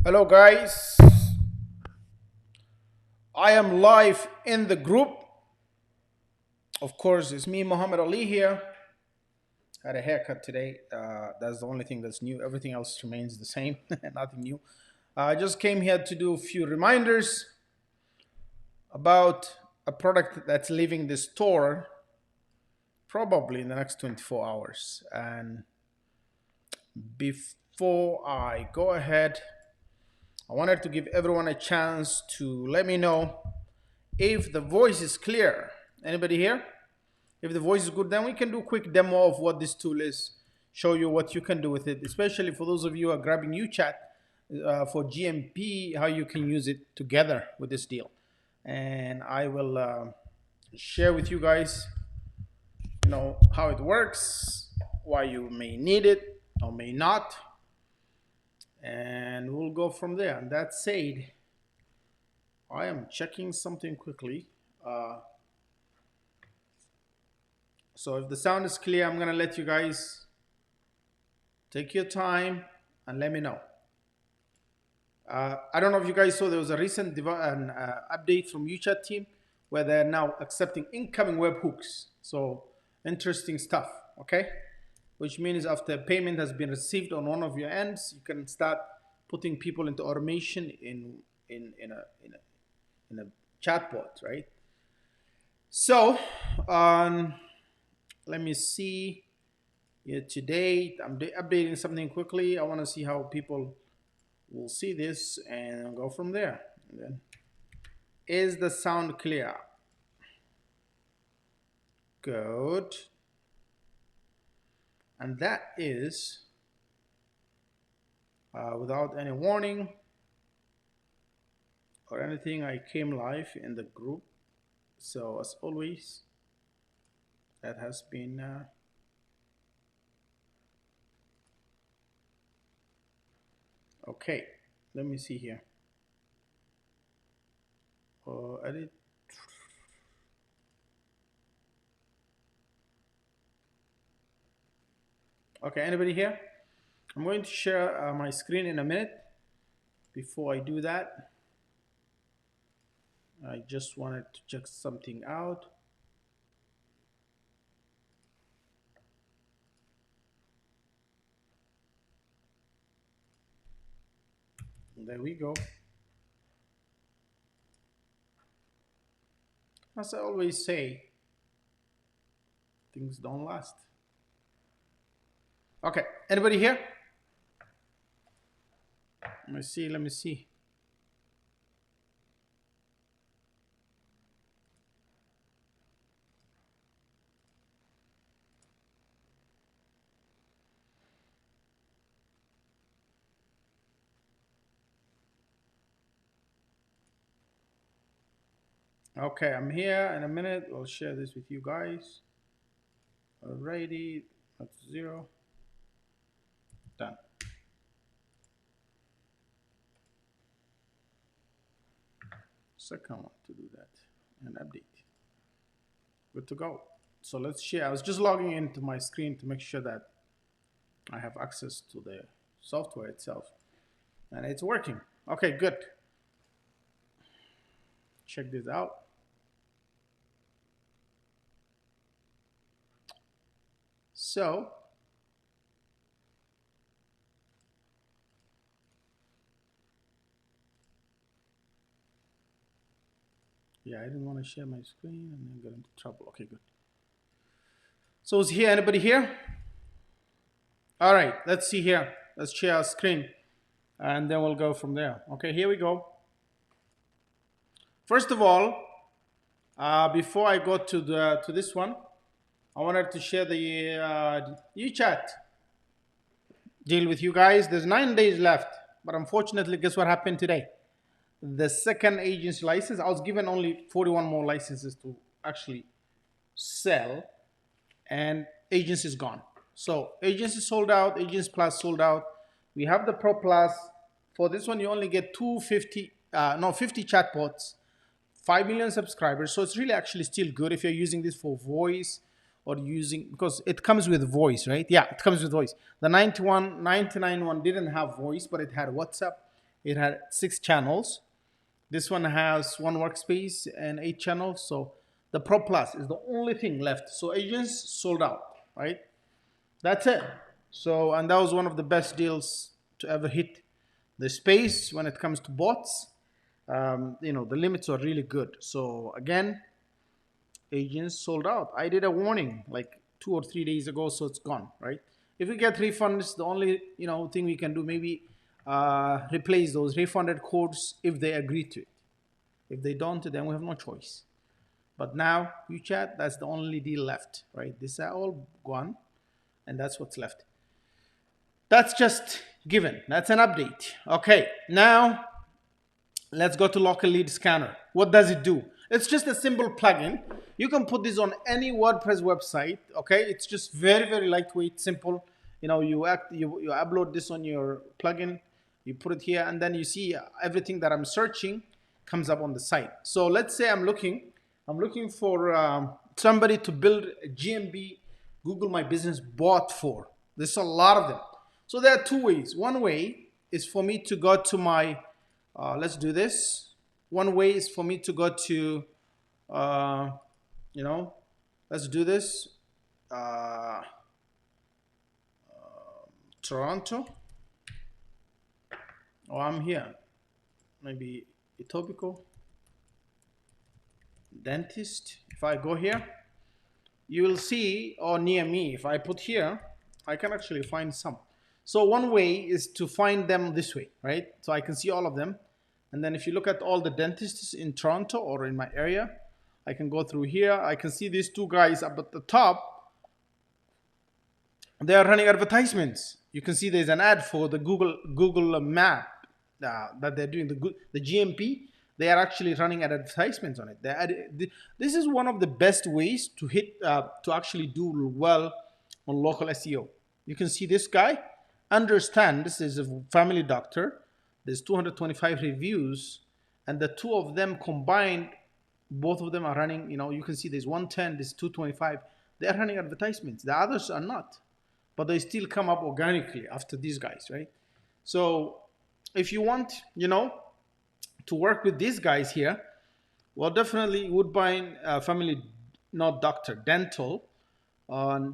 Hello, guys. I am live in the group. Of course, it's me, Muhammad Ali, here. Had a haircut today. That's the only thing that's new. Everything else remains the same. Nothing new. I just came here to do a few reminders about a product that's leaving the store probably in the next 24 hours. And before I go ahead, I wanted to give everyone a chance to let me know if the voice is clear. Anybody here? If the voice is good, then we can do a quick demo of what this tool is, show you what you can do with it, especially for those of you who are grabbing UChat for GMP, how you can use it together with this deal. And I will share with you guys, how it works, why you may need it or may not, and we'll go from there. And that said, I am checking something quickly. So if the sound is clear, I'm gonna let you guys take your time and let me know. I don't know if you guys saw there was a recent update from UChat team where they're now accepting incoming webhooks. So interesting stuff, okay? Which means after payment has been received on one of your ends, you can start putting people into automation in a chatbot, right? So let me see. Yeah, today I'm updating something quickly. I want to see how people will see this and go from there. And then, is the sound clear? Good. And that is without any warning or anything. I came live in the group. So as always, that has been okay. Let me see here. Edit. Okay, anybody here? I'm going to share my screen in a minute. Before I do that, I just wanted to check something out. There we go. As I always say, things don't last. Okay, anybody here? Let me see. Okay, I'm here in a minute. I'll share this with you guys. Alrighty, that's 0. Done. Second one to do that and update. Good to go. So let's share. I was just logging into my screen to make sure that I have access to the software itself. And it's working. Okay, good. Check this out. So yeah, I didn't want to share my screen and then get into trouble. Okay, good. So is here anybody here? All right, let's see here. Let's share our screen and then we'll go from there. Okay, here we go. First of all, before I go to this one, I wanted to share the UChat deal with you guys. There's 9 days left, but unfortunately, guess what happened today? The second agency license, I was given only 41 more licenses to actually sell, and agency is gone. So agency sold out, agency plus sold out. We have the Pro Plus. For this one, you only get 50 chatbots, 5 million subscribers. So it's really actually still good if you're using this for voice or using, because it comes with voice, right? Yeah, it comes with voice. The 99 one didn't have voice, but it had WhatsApp It had 6 channels. This one has one workspace and 8 channels. So the Pro Plus is the only thing left. So agents sold out, right? That's it. So, and that was one of the best deals to ever hit the space when it comes to bots. The limits are really good. So again, agents sold out. I did a warning like 2 or 3 days ago, so it's gone, right? If we get refunds, the only thing we can do maybe replace those refunded codes if they agree to it. If they don't, then we have no choice. But now WeChat, that's the only deal left, right? These are all gone, and that's what's left. That's just given. That's an update. Okay, now let's go to local lead scanner. What does it do? It's just a simple plugin. You can put this on any WordPress website. Okay, it's just very lightweight, simple. You upload this on your plugin, you put it here, and then you see everything that I'm searching comes up on the site. So let's say I'm looking for somebody to build a GMB Google My Business bot for. There's a lot of them. So there are 2 ways. One way is for me to go to my let's do this. One way is for me to go to, uh, let's do this. Uh, Toronto. Oh, I'm here. Maybe Etobicoke. Dentist. If I go here, you will see, or near me, if I put here, I can actually find some. So one way is to find them this way, right? So I can see all of them. And then if you look at all the dentists in Toronto or in my area, I can go through here. I can see these 2 guys up at the top. They are running advertisements. You can see there's an ad for the Google Map that they're doing, the GMP. They are actually running advertisements on it. This is one of the best ways to to actually do well on local SEO. You can see this guy. Understand this is a family doctor. There's 225 reviews, and the 2 of them combined, both of them are running. You can see there's 110, there's 225. They're running advertisements. The others are not, but they still come up organically after these guys, right? So if you want, to work with these guys here, well, definitely Woodbine Family, not Doctor, Dental.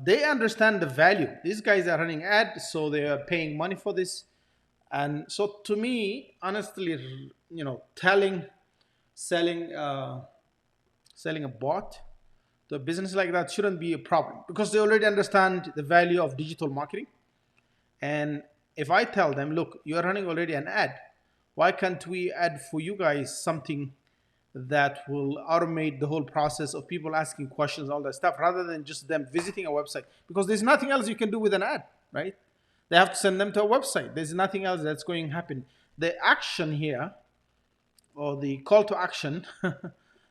They understand the value. These guys are running ads, so they are paying money for this. And so to me, honestly, selling, selling a bot to a business like that shouldn't be a problem because they already understand the value of digital marketing. And if I tell them, look, you're running already an ad, why can't we add for you guys something that will automate the whole process of people asking questions, all that stuff, rather than just them visiting a website? Because there's nothing else you can do with an ad, right? They have to send them to a website. There's nothing else that's going to happen. The action here, or the call to action,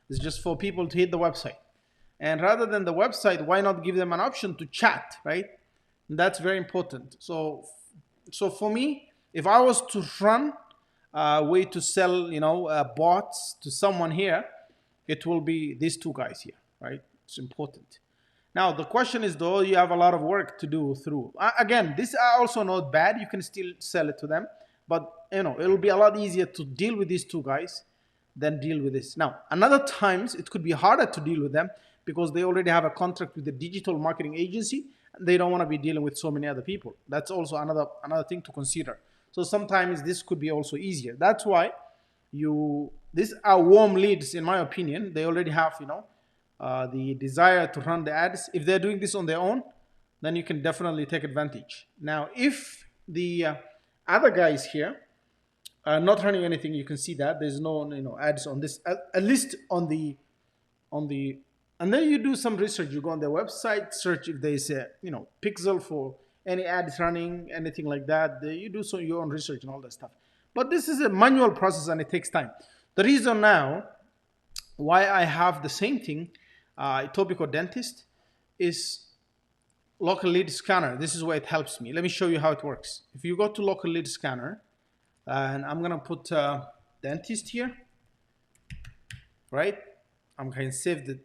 is just for people to hit the website. And rather than the website, why not give them an option to chat, right? And that's very important. So for me, if I was to run a way to sell, bots to someone here, it will be these 2 guys here, right? It's important. Now the question is, though, you have a lot of work to do through. Again, these are also not bad. You can still sell it to them, but it'll be a lot easier to deal with these 2 guys than deal with this. Now, another times it could be harder to deal with them because they already have a contract with the digital marketing agency. And they don't want to be dealing with so many other people. That's also another thing to consider. So sometimes this could be also easier. That's why these are warm leads, in my opinion. They already have the desire to run the ads. If they're doing this on their own, then you can definitely take advantage. Now, if the other guys here are not running anything, you can see that there's no ads on this, at least on the and then you do some research. You go on their website, search if there's a pixel for any ads running, anything like that. You do your own research and all that stuff. But this is a manual process and it takes time. The reason now why I have the same thing, Etobicoke Dentist, is local lead scanner. This is where it helps me. Let me show you how it works. If you go to local lead scanner, and I'm gonna put dentist here, right? I'm going to save the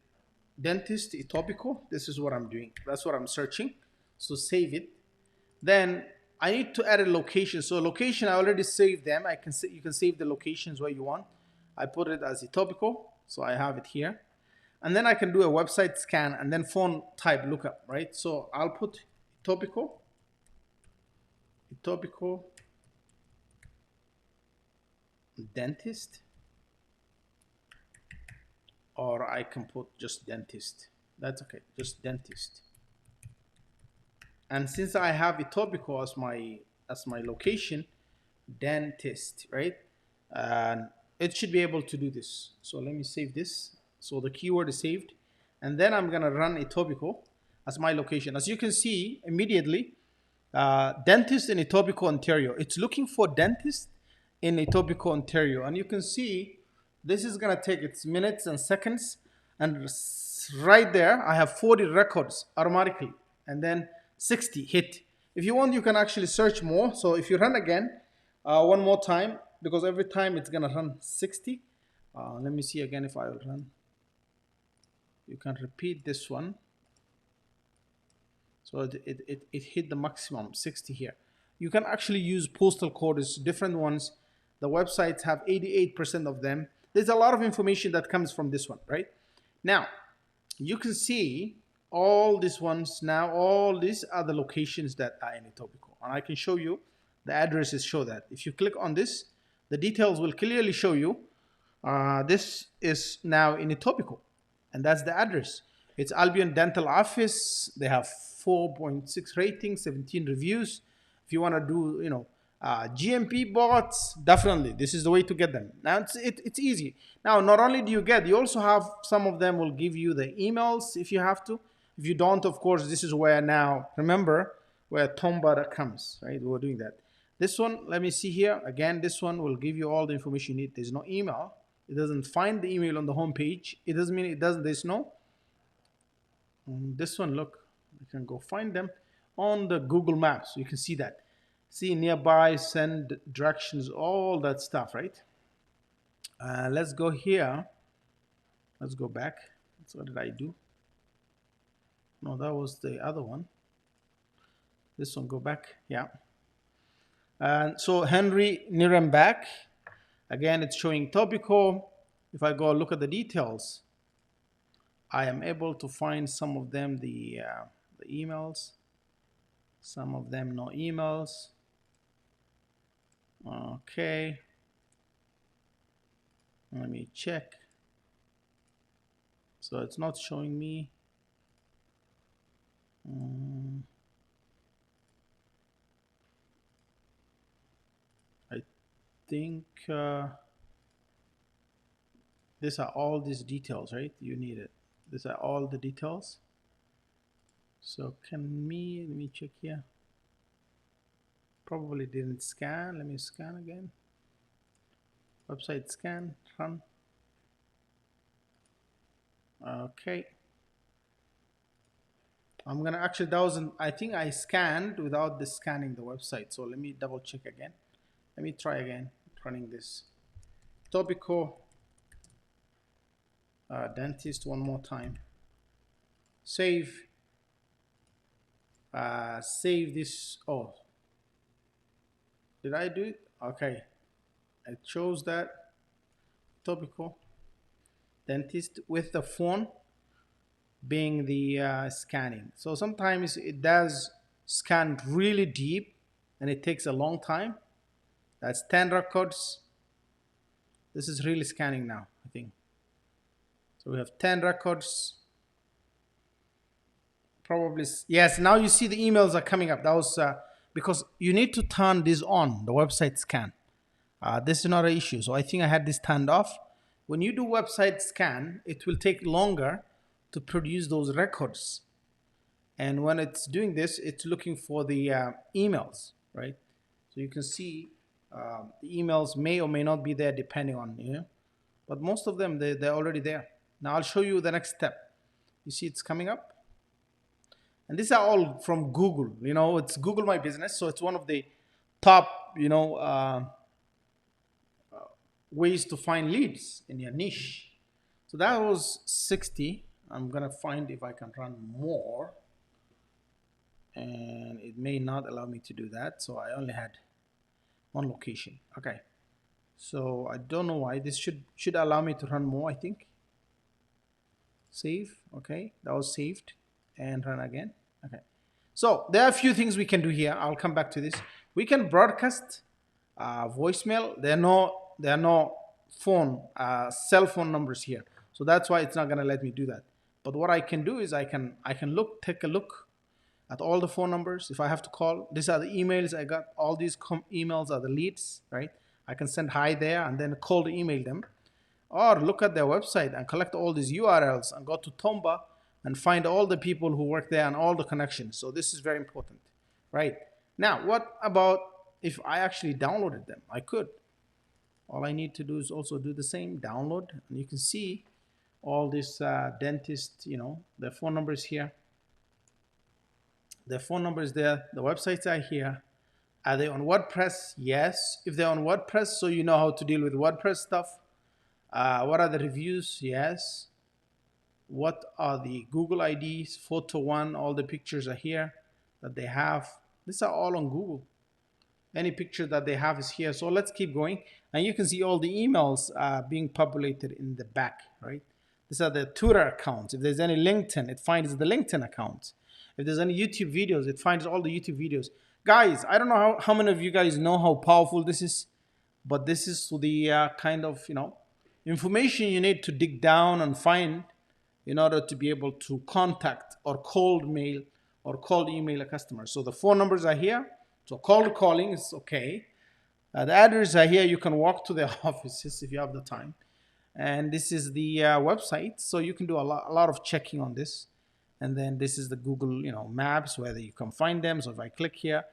dentist Etobicoke. This is what I'm doing. That's what I'm searching. So save it. Then I need to add a location. So location, I already saved them. You can save the locations where you want. I put it as Etobicoke, so I have it here. And then I can do a website scan and then phone type lookup, right? So I'll put Etobicoke, Etobicoke dentist, or I can put just dentist. That's okay, just dentist. And since I have Etobicoke as my location, dentist, right? And it should be able to do this. So let me save this. So the keyword is saved. And then I'm gonna run Etobicoke as my location. As you can see immediately, dentist in Etobicoke, Ontario. It's looking for dentist in Etobicoke, Ontario. And you can see this is gonna take its minutes and seconds. And right there, I have 40 records automatically. And then 60 hit. If you want, you can actually search more. So if you run again, one more time, because every time it's gonna run 60. Let me see again if I will run. You can repeat this one. So it hit the maximum 60 here. You can actually use postal codes, different ones. The websites have 88% of them. There's a lot of information that comes from this one, right? Now, you can see all these ones now, all these are the locations that are in Etobicoke. And I can show you the addresses show that. If you click on this, the details will clearly show you this is now in Etobicoke, and that's the address. It's Albion Dental Office. They have 4.6 ratings, 17 reviews. If you want to do, GMP bots, definitely this is the way to get them. Now it's easy. Now not only do you also have some of them will give you the emails if you have to. If you don't, of course, this is where now remember where Tomba comes, right? We're doing that. This one, let me see here again. This one will give you all the information you need. There's no email. It doesn't find the email on the home page. It doesn't mean it doesn't. There's no. This one, look, you can go find them on the Google Maps. You can see that. See nearby, send directions, all that stuff, right? Let's go here. Let's go back. So what did I do? No, that was the other one. This one, go back. Yeah. And so Henry Nirenbach. Again, it's showing Topico. If I go look at the details, I am able to find some of them, the emails, some of them no emails. Okay. Let me check. So it's not showing me. I think these are all these details, right? You need it. These are all the details. So let me check here. Probably didn't scan. Let me scan again. Website scan, run. Okay. I'm gonna actually, I think I scanned without the scanning the website. So let me double check again. Let me try again running this. Topico dentist one more time. Save. Save this. Oh, did I do it? Okay. It shows that Topico dentist with the phone being the scanning. So sometimes it does scan really deep and it takes a long time. That's 10 records. This is really scanning now, I think. So we have 10 records. Probably, yes, now you see the emails are coming up. That was because you need to turn this on, the website scan. This is not an issue. So I think I had this turned off. When you do website scan, it will take longer to produce those records. And when it's doing this, it's looking for the emails, right? So you can see the emails may or may not be there depending on, but most of them, they're already there. Now I'll show you the next step. You see it's coming up. And these are all from Google, it's Google My Business. So it's one of the top, ways to find leads in your niche. So that was 60. I'm gonna find if I can run more. and it may not allow me to do that, so I only had one location. Okay, so I don't know why. This should allow me to run more, I think. Save. Okay, that was saved, and run again. Okay, so there are a few things we can do here. I'll come back to this. We can broadcast voicemail. There are no phone cell phone numbers here, so that's why it's not going to let me do that. But what I can do is I can take a look at all the phone numbers. If I have to call, these are the emails I got. All these emails are the leads, right? I can send hi there and then call to email them, or look at their website and collect all these URLs and go to Tomba and find all the people who work there and all the connections. So this is very important, right? Now, what about if I actually downloaded them? I could. All I need to do is also do the same, download, and you can see all this dentist, their phone numbers here. Their phone number is there. The websites are here. Are they on WordPress? Yes. If they're on WordPress, so you know how to deal with WordPress stuff. What are the reviews? Yes. What are the Google IDs? Photo one, all the pictures are here that they have. These are all on Google. Any picture that they have is here. So let's keep going. And you can see all the emails being populated in the back, right? These are the Twitter accounts. If there's any LinkedIn, it finds the LinkedIn accounts. If there's any YouTube videos, it finds all the YouTube videos. Guys, I don't know how many of you guys know how powerful this is, but this is the kind of, information you need to dig down and find in order to be able to contact or cold mail or cold email a customer. So the phone numbers are here. So cold calling is okay. The addresses are here. You can walk to their offices if you have the time. And this is the website. So you can do a lot of checking on this. And then this is the Google, maps, where you can find them. So if I click here,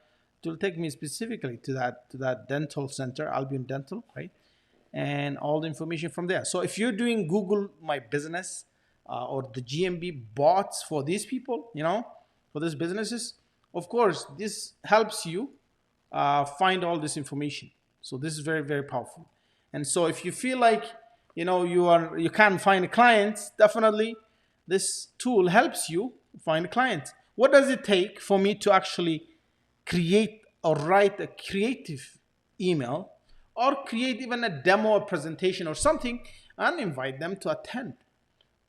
it will take me specifically to that dental center, Albion Dental, right? And all the information from there. So if you're doing Google My Business or the GMB bots for these people, for these businesses, of course, this helps you find all this information. So this is very, very powerful. And so if you feel like, you can't find clients, definitely this tool helps you find clients. What does it take for me to actually create or write a creative email, or create even a demo or presentation or something, and invite them to attend?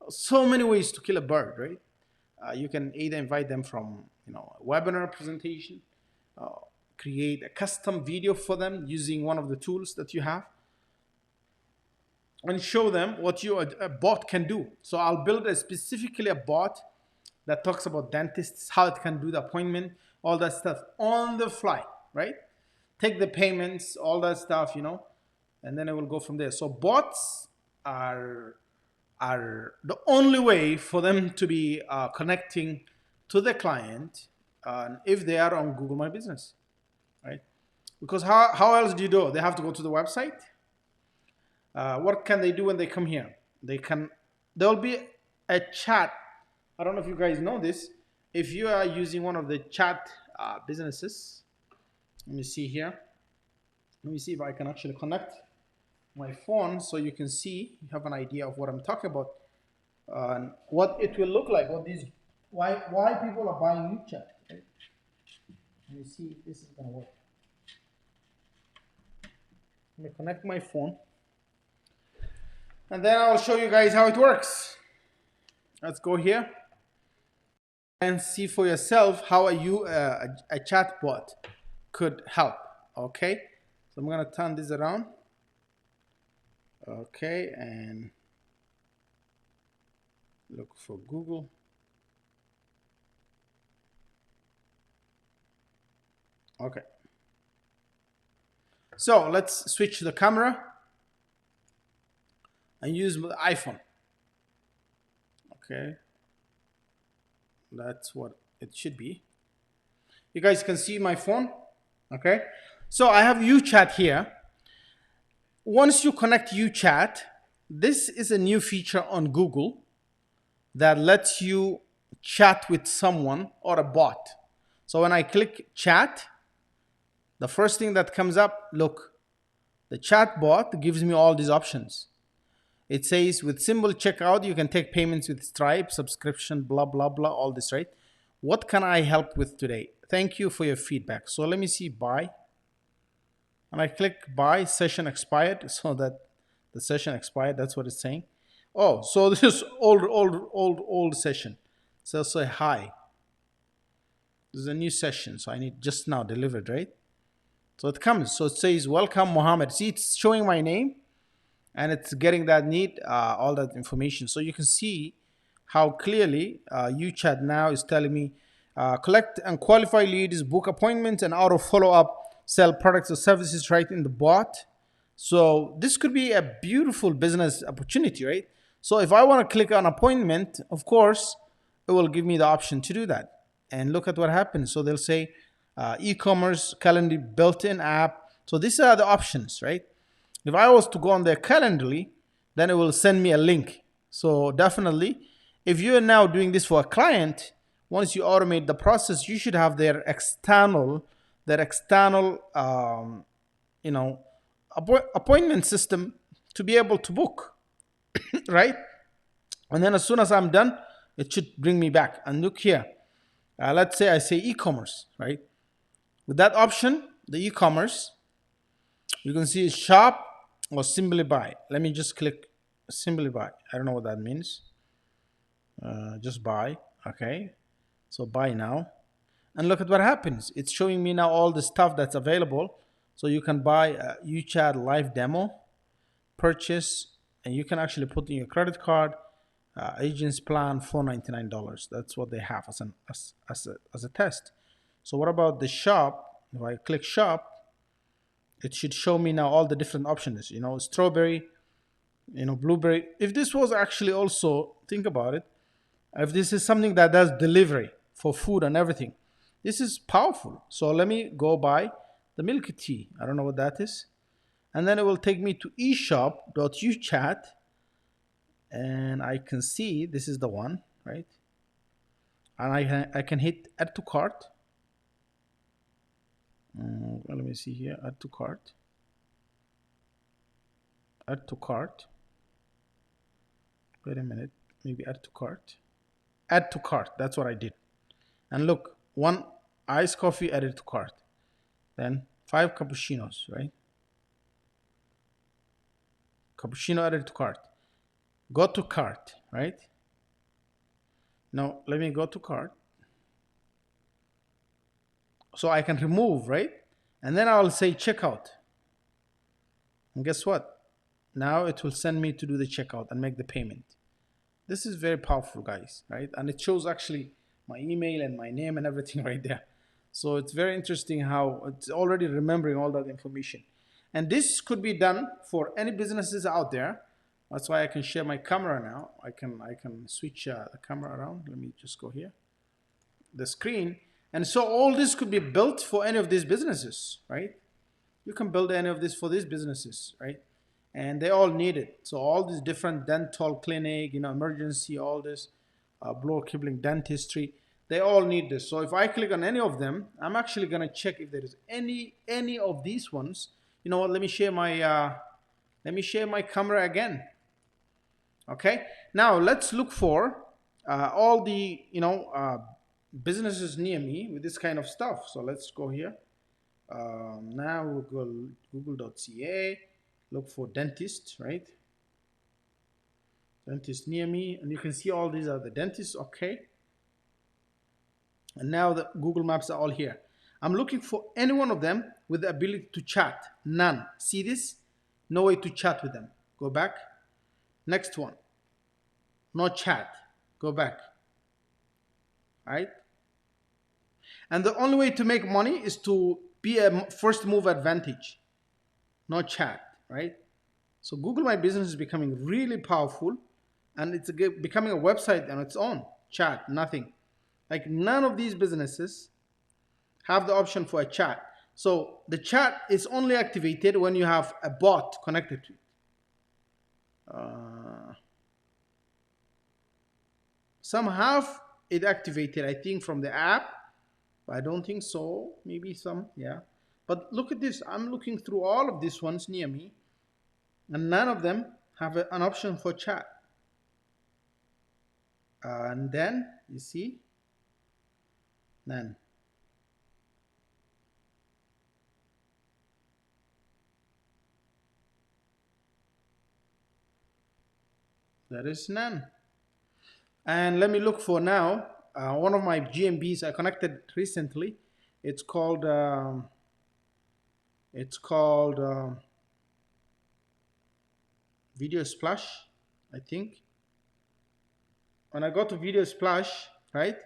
So many ways to kill a bird, right? You can either invite them from a webinar presentation, create a custom video for them using one of the tools that you have, and show them what a bot can do. So I'll build specifically a bot that talks about dentists, how it can do the appointment, all that stuff on the fly, right? Take the payments, all that stuff, and then I will go from there. So bots are the only way for them to be connecting to the client if they are on Google My Business, right? Because how else do you do it? They have to go to the website. What can they do when they come here? There'll be a chat. I don't know if you guys know this. If you are using one of the chat businesses, let me see here. Let me see if I can actually connect my phone so you can see, you have an idea of what I'm talking about, what it will look like, why people are buying UChat. Okay? Let me see if this is gonna work. Let me connect my phone, and then I'll show you guys how it works. Let's go here and see for yourself how a chatbot could help. Okay, so I'm gonna turn this around. Okay, and look for Google. Okay, so let's switch the camera and use the iPhone. Okay, that's what it should be. You guys can see my phone. Okay, so I have UChat here. Once you connect UChat, this is a new feature on Google that lets you chat with someone or a bot. So when I click chat, the first thing that comes up, look, the chat bot gives me all these options. It says with simple checkout, you can take payments with Stripe, subscription, blah, blah, blah, all this, right? What can I help with today? Thank you for your feedback. So let me see buy, and I click buy, session expired, so that the session expired, that's what it's saying. Oh, so this is old session. So say hi. This is a new session, so I need just now delivered, right? So it comes. So it says welcome Mohammed. See, it's showing my name and it's getting that need all that information. So you can see how clearly UChat now is telling me collect and qualify leads, book appointments, and auto follow up, sell products or services right in the bot. So this could be a beautiful business opportunity, right? So if I want to click on appointment, of course, it will give me the option to do that. And look at what happens. So they'll say e-commerce, calendar, built-in app. So these are the options, right? If I was to go on their Calendly, then it will send me a link. So definitely, if you are now doing this for a client, once you automate the process, you should have their external you know, appointment system to be able to book, right? And then as soon as I'm done, it should bring me back. And look here, let's say I say e-commerce, right? With that option, the e-commerce, you can see shop or simply buy. Let me just click simply buy. I don't know what that means. Just buy. Okay. So buy now. And look at what happens. It's showing me now all the stuff that's available. So you can buy a UChat live demo, purchase, and you can actually put in your credit card, agent's plan, $499. That's what they have as a test. So what about the shop? If I click shop, it should show me now all the different options, strawberry, blueberry. If this was actually also, think about it, if this is something that does delivery for food and everything, this is powerful. So let me go buy the milk tea. I don't know what that is. And then it will take me to eshop.uchat, and I can see this is the one, right? And I can hit add to cart. Let me see here, add to cart. Add to cart. Wait a minute, maybe add to cart. Add to cart, that's what I did. And look, one iced coffee added to cart. Then 5 cappuccinos, right? Cappuccino added to cart. Go to cart, right? Now let me go to cart. So I can remove, right? And then I'll say checkout. And guess what? Now it will send me to do the checkout and make the payment. This is very powerful, guys, right? And it shows actually my email and my name and everything right there. So it's very interesting how it's already remembering all that information. And this could be done for any businesses out there. That's why I can share my camera now. I can switch the camera around. Let me just go here, the screen. And so all this could be built for any of these businesses, right? You can build any of this for these businesses, right? And they all need it. So all these different dental clinic, emergency, all this, blood kibling dentistry, they all need this. So if I click on any of them, I'm actually gonna check if there is any of these ones. You know what? Let me share my camera again. Okay. Now let's look for all the businesses near me with this kind of stuff. So let's go here. Now we'll go google.ca, look for dentist, right? Dentist near me, and you can see all these are the dentists. Okay. And now the Google Maps are all here. I'm looking for any one of them with the ability to chat. None. See this? No way to chat with them. Go back. Next one. No chat. Go back. All right? And the only way to make money is to be a first move advantage. No chat, right? So Google My Business is becoming really powerful, and it's becoming a website on its own. Chat, nothing. Like none of these businesses have the option for a chat. So the chat is only activated when you have a bot connected to it. Some have it activated, I think, from the app. I don't think so. Maybe some, yeah. But look at this. I'm looking through all of these ones near me, and none of them have an option for chat. And then, you see, Nan. That is Nan. And let me look for now. One of my GMBs I connected recently. It's called it's called Video Splash, I think. When I go to Video Splash, right?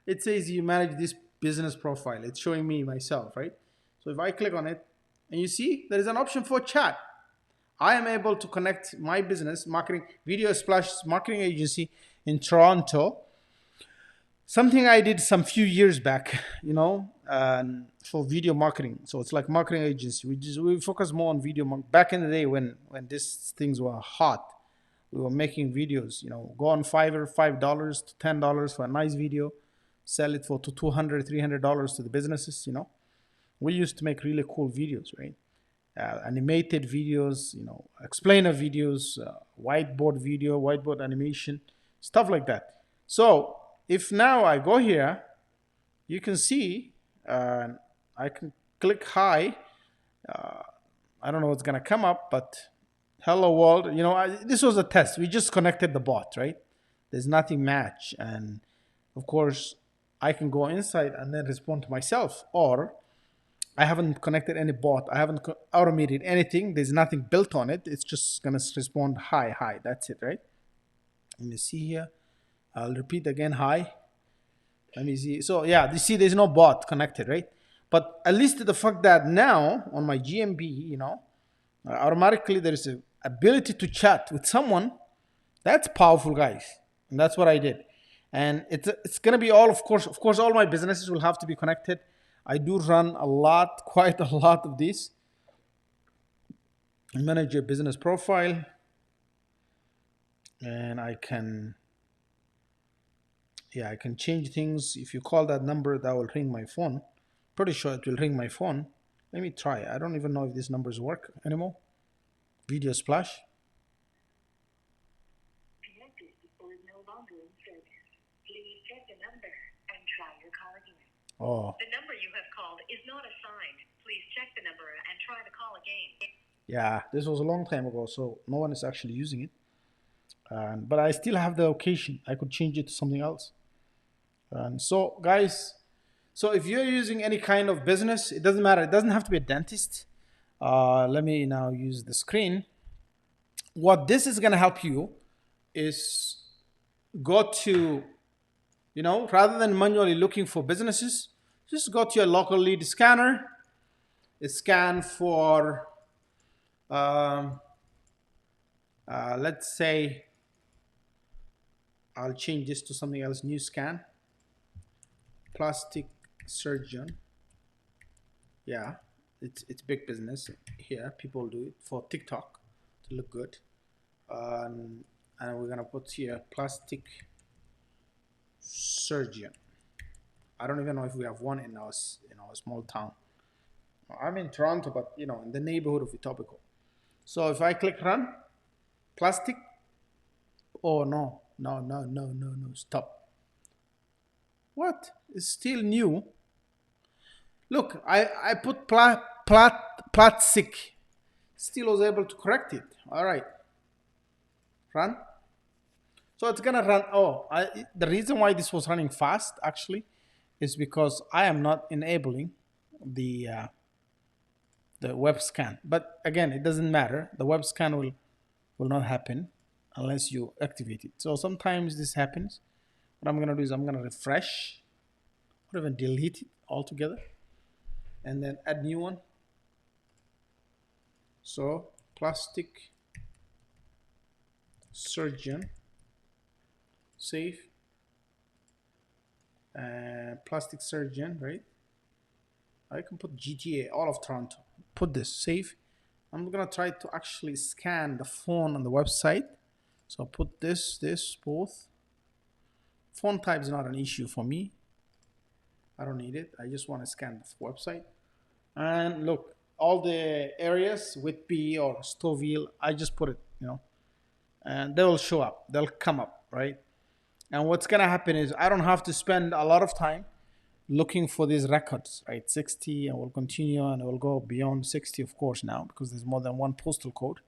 It says you manage this business profile. It's showing me myself, right? So if I click on it, and you see there is an option for chat. I am able to connect my business marketing Video Splash marketing agency in Toronto. Something I did some few years back, for video marketing. So it's like marketing agency. We focus more on video. Back in the day when these things were hot, we were making videos. Go on Fiverr, $5 to $10 for a nice video, sell it for to $200, $300 to the businesses. We used to make really cool videos, right? Animated videos, explainer videos, whiteboard animation, stuff like that. So if now I go here, you can see I can click hi. I don't know what's gonna come up, but hello world. This was a test. We just connected the bot, right? There's nothing match, and of course I can go inside and then respond to myself, or I haven't connected any bot. I haven't automated anything. There's nothing built on it. It's just gonna respond hi, hi. That's it, right? Let me see here. I'll repeat again hi. Let me see. So yeah, you see there's no bot connected, right? But at least the fact that now on my GMB, automatically there is a ability to chat with someone. That's powerful, guys. And that's what I did. And it's gonna be all, of course, all my businesses will have to be connected. I do run quite a lot of this. Manage your business profile, and I can change things. If you call that number, that will ring my phone. Pretty sure it will ring my phone. Let me try. I don't even know if these numbers work anymore. Video Splash. Oh. The number you have called is not assigned. Please check the number and try the call again. Yeah, this was a long time ago, so no one is actually using it. But I still have the occasion. I could change it to something else. And so, guys, if you're using any kind of business, it doesn't matter. It doesn't have to be a dentist. Let me now use the screen. What this is going to help you is go to, rather than manually looking for businesses, just go to your local lead scanner, scan for, let's say, I'll change this to something else, new scan, plastic surgeon. Yeah, it's big business here. People do it for TikTok to look good. And we're gonna put here plastic surgeon. I don't even know if we have one in our small town. I'm in Toronto, but in the neighborhood of Etobicoke. So if I click run, plastic. Oh no, stop. What? It's still new. Look, I put plastic. Still was able to correct it. All right. Run. So it's gonna run. The reason why this was running fast actually is because I am not enabling the web scan. But again, it doesn't matter. The web scan will not happen unless you activate it. So sometimes this happens. What I'm gonna do is I'm gonna refresh or even delete it altogether, and then add new one. So plastic surgeon. Save. Plastic surgeon, right? I can put GTA, all of Toronto. Put this, save. I'm gonna try to actually scan the phone on the website. So put this, both. Phone type is not an issue for me. I don't need it. I just want to scan the website. And look, all the areas with B or Stouffville, I just put it, and they will show up. They'll come up, right? And what's gonna happen is I don't have to spend a lot of time looking for these records, right? 60, and we'll continue, and we'll go beyond 60, of course, now because there's more than one postal code.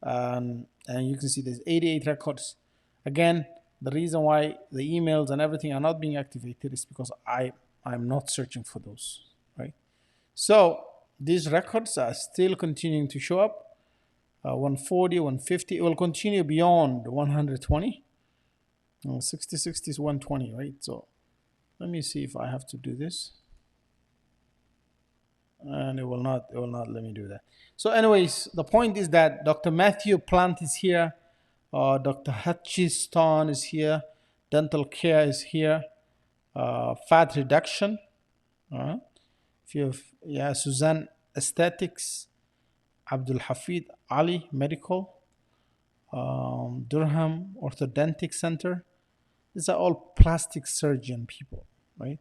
And you can see there's 88 records. Again, the reason why the emails and everything are not being activated is because I'm not searching for those, right? So these records are still continuing to show up. 140, 150. It will continue beyond 120. 60, 60 is 120, right? So let me see if I have to do this. And it will not let me do that. So anyways, the point is that Dr. Matthew Plant is here. Dr. Hutchiston is here. Dental care is here. Fat reduction. If you have, yeah, Suzanne Aesthetics. Abdul Hafid Ali Medical. Durham Orthodontic Center. These are all plastic surgeon people, right?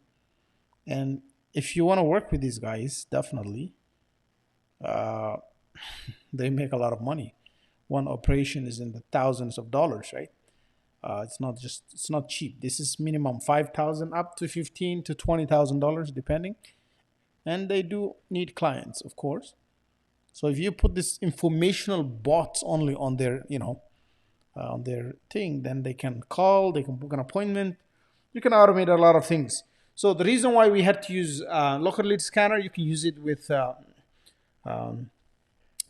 And if you want to work with these guys, definitely, they make a lot of money. One operation is in the thousands of dollars, right? It's not cheap. This is minimum 5,000 up to 15 to $20,000 depending, and they do need clients, of course. So if you put this informational bots only on their, on their thing, then they can call, they can book an appointment, you can automate a lot of things. So the reason why we had to use local lead scanner, you can use it with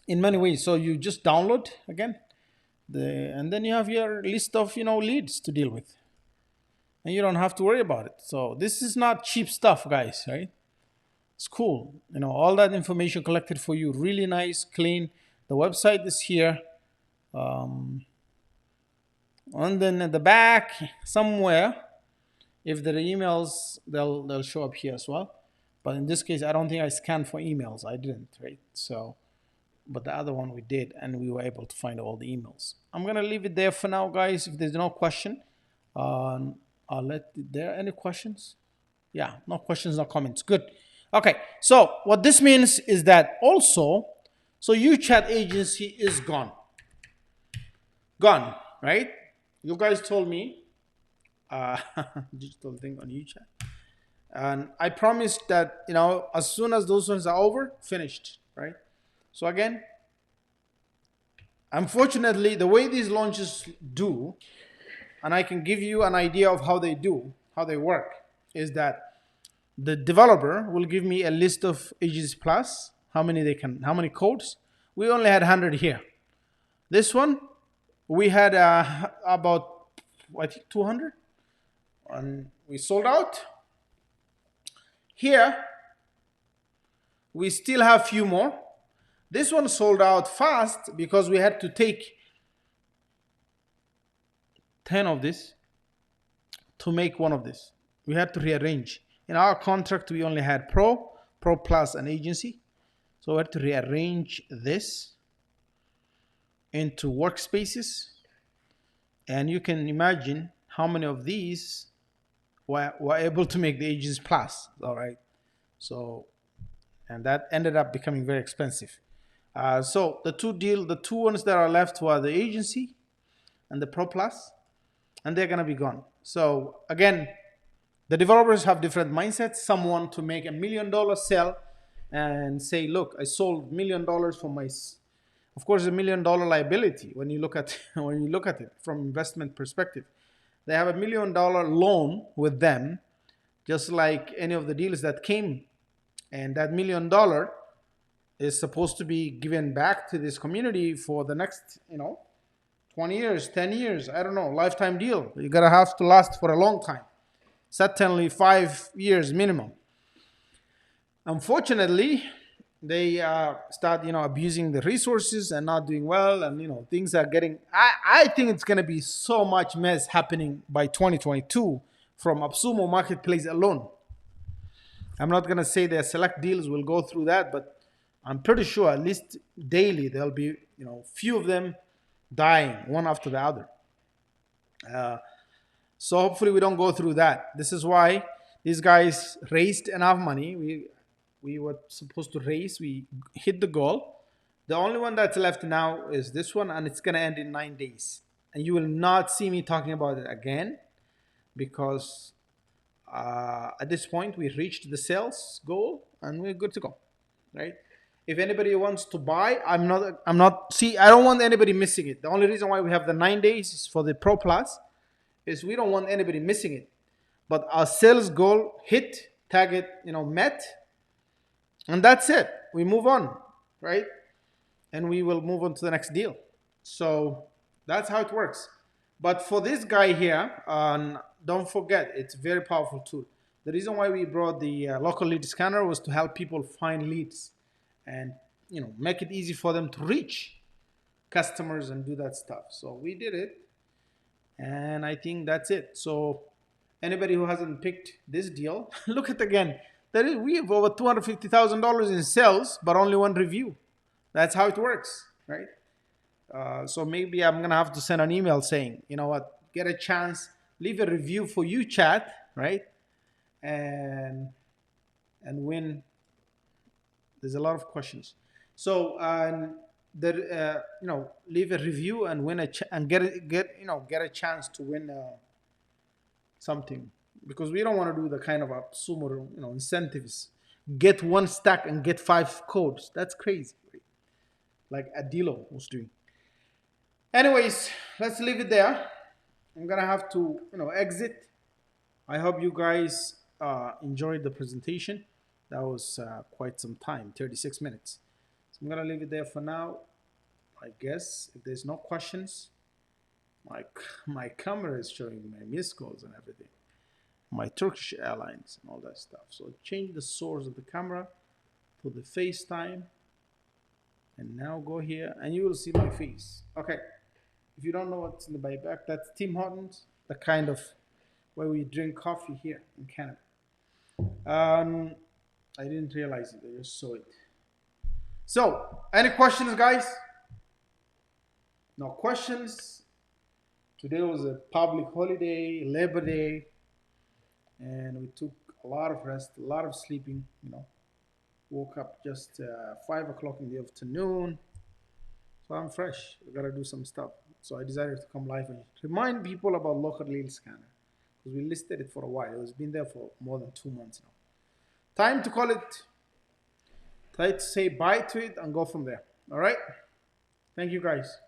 in many ways. So you just download again, and then you have your list of leads to deal with, and you don't have to worry about it. So this is not cheap stuff, guys, right? It's cool. All that information collected for you, really nice, clean. The website is here. And then at the back somewhere, if there are emails, they'll show up here as well. But in this case, I don't think I scanned for emails. I didn't, right? So, but the other one we did, and we were able to find all the emails. I'm gonna leave it there for now, guys. If there's no question, I'll let. There any questions? Yeah, no questions, no comments. Good. Okay. So what this means is that also, so UChat agency is gone. Gone, right? You guys told me digital thing on UChat, and I promised that as soon as those ones are over, finished, right? So again, unfortunately, the way these launches do, and I can give you an idea of how they work, is that the developer will give me a list of Aegis Plus, how many codes. We only had 100 here. This one, we had about, I think, 200, and we sold out. Here, we still have a few more. This one sold out fast because we had to take 10 of this to make one of this. We had to rearrange. In our contract, we only had Pro Plus, and Agency. So we had to rearrange this into workspaces. And you can imagine how many of these were able to make the Aegis Plus, all right? So, and that ended up becoming very expensive. So the two ones that are left were the Agency and the Pro Plus, and they're gonna be gone. So again, the developers have different mindsets. Some want to make $1 million sale and say, look, I sold $1 million for my, of course, $1 million liability when you look at it from investment perspective. They have $1 million loan with them, just like any of the deals that came, and that $1 million is supposed to be given back to this community for the next 20 years, 10 years, I don't know, lifetime deal. You're gonna have to last for a long time, certainly 5 years minimum. Unfortunately, they start abusing the resources and not doing well, and things are getting, I think it's going to be so much mess happening by 2022 from AppSumo marketplace alone. I'm not going to say their select deals will go through that, but I'm pretty sure at least daily there'll be few of them dying one after the other. So hopefully we don't go through that. This is why these guys raised enough money. We were supposed to raise. We hit the goal. The only one that's left now is this one, and it's going to end in 9 days. And you will not see me talking about it again. because at this point we reached the sales goal and we're good to go, right? If anybody wants to buy, I'm not see, I don't want anybody missing it. The only reason why we have the 9 days is for the Pro Plus, is we don't want anybody missing it. But our sales goal hit, target, met, and that's it. We move on, right? And we will move on to the next deal. So that's how it works. But for this guy here, don't forget, it's a very powerful tool. The reason why we brought the local lead scanner was to help people find leads and make it easy for them to reach customers and do that stuff. So we did it, and I think that's it. So anybody who hasn't picked this deal, look at again. We have over $250,000 in sales, but only one review. That's how it works, right? So maybe I'm gonna have to send an email saying, you know what, get a chance, leave a review for you, chat, right? And win. There's a lot of questions. So leave a review and win and get a chance to win something, because we don't want to do the kind of a sumo incentives. Get one stack and get 5 codes. That's crazy, right? Like Adilo was doing. Anyways, let's leave it there. I'm gonna have to exit. I hope you guys enjoyed the presentation. That was quite some time, 36 minutes. So I'm gonna leave it there for now. I guess if there's no questions, my my camera is showing my missed calls and everything, my Turkish Airlines and all that stuff. So change the source of the camera to the FaceTime, and now go here and you will see my face. Okay. If you don't know what's in the buyback, that's Tim Hortons, the kind of where we drink coffee here in Canada. Um, I didn't realize it. I just saw it. So, any questions, guys? No questions. Today was a public holiday, Labor Day, and we took a lot of rest, a lot of sleeping. Woke up just 5 o'clock in the afternoon. So I'm fresh. I gotta do some stuff. So I decided to come live and remind people about local lead scanner, because we listed it for a while. It's been there for more than 2 months now. Time to call it. Try to say bye to it and go from there. All right. Thank you, guys.